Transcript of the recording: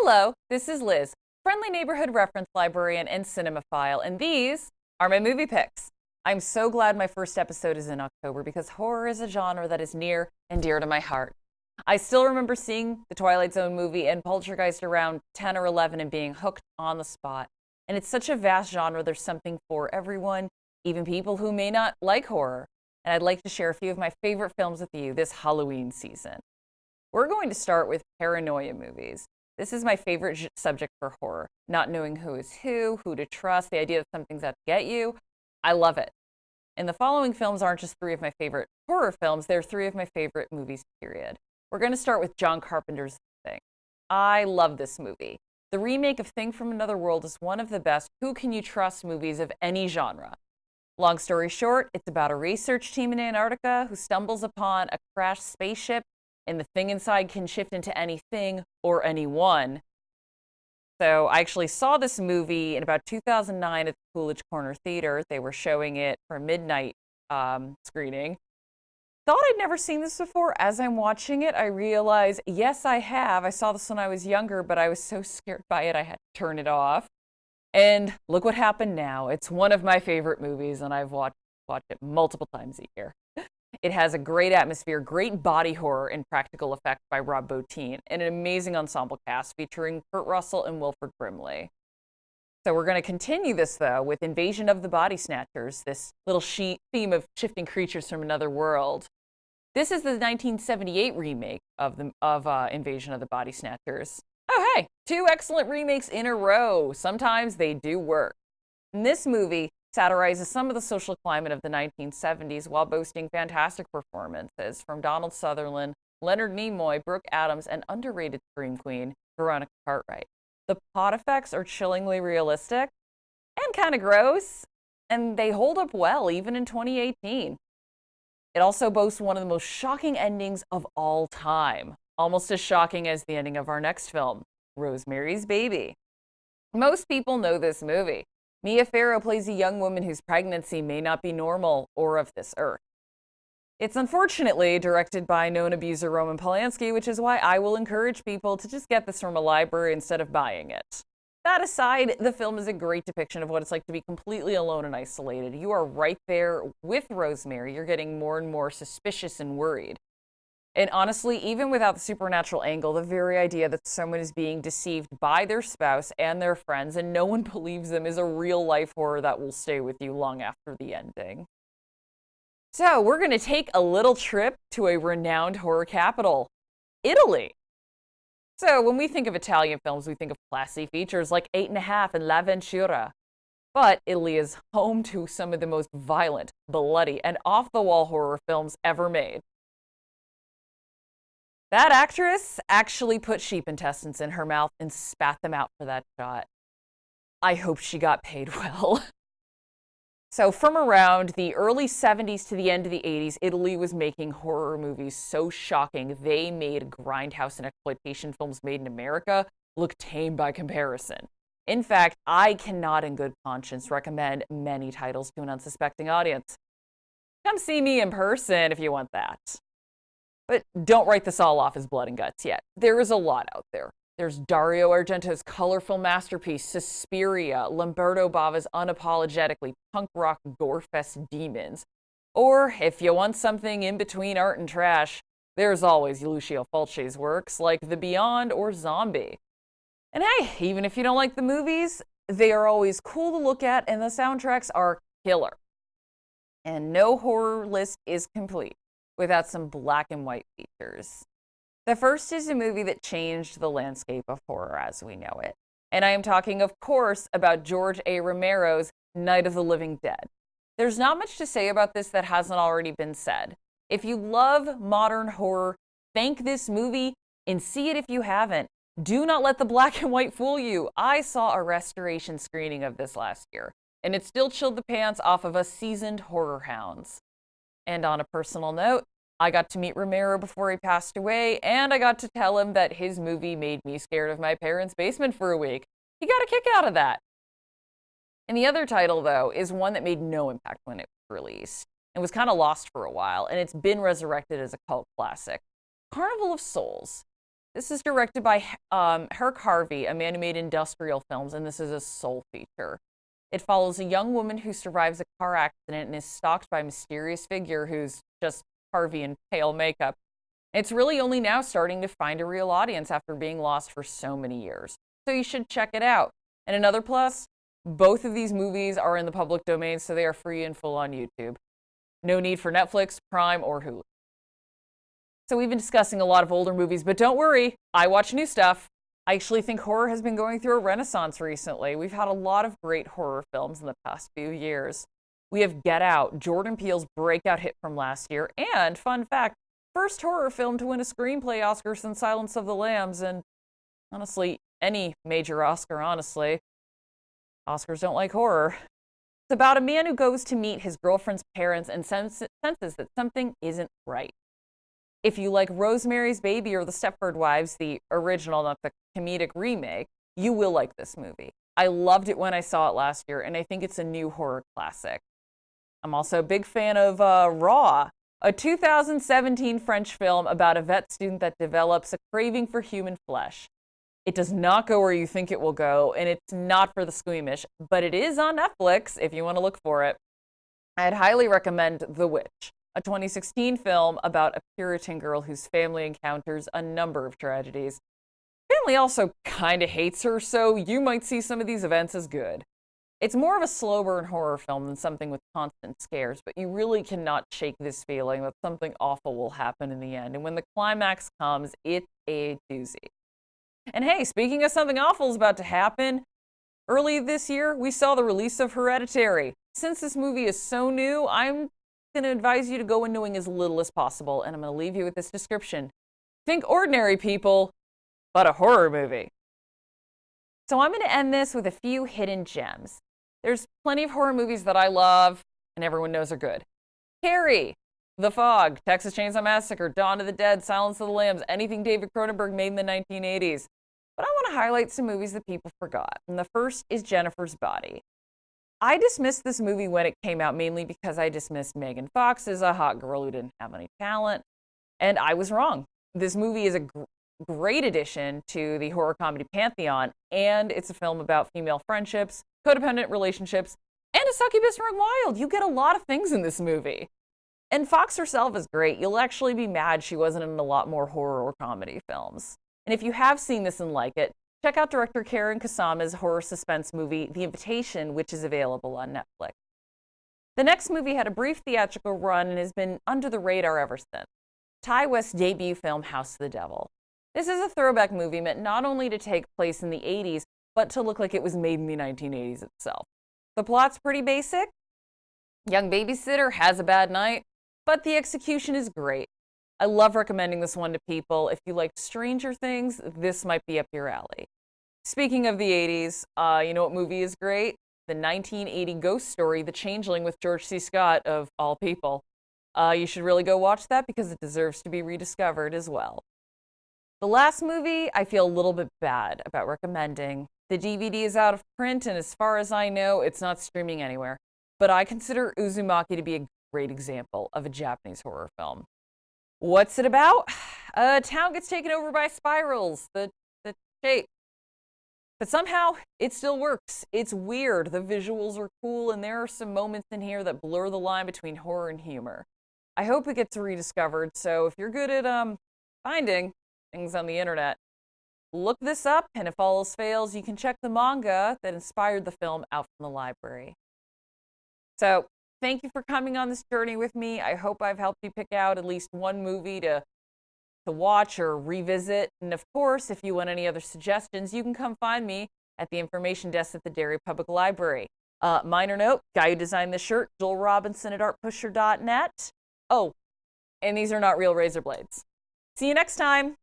Hello, this is Liz, friendly neighborhood reference librarian and cinemaphile, and these are my movie picks. I'm so glad my first episode is in October because horror is a genre that is near and dear to my heart. I still remember seeing the Twilight Zone movie and Poltergeist around 10 or 11 and being hooked on the spot. And it's such a vast genre, there's something for everyone, even people who may not like horror. And I'd like to share a few of my favorite films with you this Halloween season. We're going to start with Paranoia movies. This is my favorite subject for horror. Not knowing who is who to trust, the idea that something's out to get you. I love it. And the following films aren't just three of my favorite horror films, they're three of my favorite movies, period. We're going to start with John Carpenter's Thing. I love this movie. The remake of Thing from Another World is one of the best who can you trust movies of any genre. Long story short, it's about a research team in Antarctica who stumbles upon a crashed spaceship, and the thing inside can shift into anything or anyone. So I actually saw this movie in about 2009 at the Coolidge Corner Theater. They were showing it for a midnight screening. Thought I'd never seen this before. As I'm watching it, I realize, yes, I have. I saw this when I was younger, but I was so scared by it, I had to turn it off. And look what happened now. It's one of my favorite movies, and I've watched it multiple times a year. It has a great atmosphere, great body horror and practical effects by Rob Bottin, and an amazing ensemble cast featuring Kurt Russell and Wilford Brimley. So we're going to continue this, though, with Invasion of the Body Snatchers, this little theme of shifting creatures from another world. This is the 1978 remake of Invasion of the Body Snatchers. Oh, hey, two excellent remakes in a row. Sometimes they do work. In this movie, satirizes some of the social climate of the 1970s while boasting fantastic performances from Donald Sutherland, Leonard Nimoy, Brooke Adams, and underrated scream queen Veronica Cartwright. The plot effects are chillingly realistic and kind of gross, and they hold up well even in 2018. It also boasts one of the most shocking endings of all time, almost as shocking as the ending of our next film, Rosemary's Baby. Most people know this movie. Mia Farrow plays a young woman whose pregnancy may not be normal or of this earth. It's unfortunately directed by known abuser Roman Polanski, which is why I will encourage people to just get this from a library instead of buying it. That aside, the film is a great depiction of what it's like to be completely alone and isolated. You are right there with Rosemary. You're getting more and more suspicious and worried. And honestly, even without the supernatural angle, the very idea that someone is being deceived by their spouse and their friends and no one believes them is a real-life horror that will stay with you long after the ending. So we're going to take a little trip to a renowned horror capital, Italy. So when we think of Italian films, we think of classy features like 8½, and La Ventura. But Italy is home to some of the most violent, bloody, and off-the-wall horror films ever made. That actress actually put sheep intestines in her mouth and spat them out for that shot. I hope she got paid well. So from around the early 70s to the end of the 80s, Italy was making horror movies so shocking they made grindhouse and exploitation films made in America look tame by comparison. In fact, I cannot in good conscience recommend many titles to an unsuspecting audience. Come see me in person if you want that. But don't write this all off as blood and guts yet. There is a lot out there. There's Dario Argento's colorful masterpiece, Suspiria, Lamberto Bava's unapologetically punk rock gore-fest demons. Or, if you want something in between art and trash, there's always Lucio Fulci's works like The Beyond or Zombie. And hey, even if you don't like the movies, they are always cool to look at and the soundtracks are killer. And no horror list is complete without some black and white features. The first is a movie that changed the landscape of horror as we know it. And I am talking, of course, about George A. Romero's Night of the Living Dead. There's not much to say about this that hasn't already been said. If you love modern horror, thank this movie and see it if you haven't. Do not let the black and white fool you. I saw a restoration screening of this last year, and it still chilled the pants off of us seasoned horror hounds. And on a personal note, I got to meet Romero before he passed away, and I got to tell him that his movie made me scared of my parents' basement for a week. He got a kick out of that. And the other title, though, is one that made no impact when it was released, and was kind of lost for a while, and it's been resurrected as a cult classic. Carnival of Souls. This is directed by Herc Harvey, a man who made industrial films, and this is a soul feature. It follows a young woman who survives a car accident and is stalked by a mysterious figure who's just Harvey in pale makeup. It's really only now starting to find a real audience after being lost for so many years. So you should check it out. And another plus, both of these movies are in the public domain, so they are free and full on YouTube. No need for Netflix, Prime, or Hulu. So we've been discussing a lot of older movies, but don't worry, I watch new stuff. I actually think horror has been going through a renaissance recently. We've had a lot of great horror films in the past few years. We have Get Out, Jordan Peele's breakout hit from last year, and, fun fact, first horror film to win a screenplay Oscar since Silence of the Lambs, and honestly, any major Oscar, honestly. Oscars don't like horror. It's about a man who goes to meet his girlfriend's parents and senses that something isn't right. If you like Rosemary's Baby or The Stepford Wives, the original, not the comedic remake, you will like this movie. I loved it when I saw it last year, and I think it's a new horror classic. I'm also a big fan of Raw, a 2017 French film about a vet student that develops a craving for human flesh. It does not go where you think it will go, and it's not for the squeamish, but it is on Netflix if you want to look for it. I'd highly recommend The Witch, a 2016 film about a Puritan girl whose family encounters a number of tragedies. Family also kind of hates her, so you might see some of these events as good. It's more of a slow burn horror film than something with constant scares, but you really cannot shake this feeling that something awful will happen in the end. And when the climax comes, it's a doozy. And hey, speaking of something awful is about to happen, early this year, we saw the release of Hereditary. Since this movie is so new, I'm going to advise you to go in knowing as little as possible, and I'm going to leave you with this description. Think ordinary people, but a horror movie. So I'm going to end this with a few hidden gems. There's plenty of horror movies that I love, and everyone knows are good. Carrie, The Fog, Texas Chainsaw Massacre, Dawn of the Dead, Silence of the Lambs, anything David Cronenberg made in the 1980s. But I want to highlight some movies that people forgot, and the first is Jennifer's Body. I dismissed this movie when it came out mainly because I dismissed Megan Fox as a hot girl who didn't have any talent, and I was wrong. This movie is a great addition to the horror comedy pantheon, and it's a film about female friendships, codependent relationships, and a succubus run wild. You get a lot of things in this movie. And Fox herself is great. You'll actually be mad she wasn't in a lot more horror or comedy films. And if you have seen this and like it, check out director Karen Kusama's horror suspense movie, The Invitation, which is available on Netflix. The next movie had a brief theatrical run and has been under the radar ever since. Ty West's debut film, House of the Devil. This is a throwback movie meant not only to take place in the 80s, but to look like it was made in the 1980s itself. The plot's pretty basic. Young babysitter has a bad night, but the execution is great. I love recommending this one to people. If you like Stranger Things, this might be up your alley. Speaking of the 80s, you know what movie is great? The 1980 ghost story, The Changeling, with George C. Scott, of all people. You should really go watch that because it deserves to be rediscovered as well. The last movie, I feel a little bit bad about recommending. The DVD is out of print, and as far as I know, it's not streaming anywhere. But I consider Uzumaki to be a great example of a Japanese horror film. What's it about? A town gets taken over by spirals, the shape. But somehow, it still works. It's weird, the visuals are cool, and there are some moments in here that blur the line between horror and humor. I hope it gets rediscovered, so if you're good at finding things on the internet, look this up, and if all else fails, you can check the manga that inspired the film out from the library. So, thank you for coming on this journey with me. I hope I've helped you pick out at least one movie to watch or revisit. And of course, if you want any other suggestions, you can come find me at the information desk at the Derry Public Library. Minor note, guy who designed this shirt, Joel Robinson at artpusher.net. Oh, and these are not real razor blades. See you next time.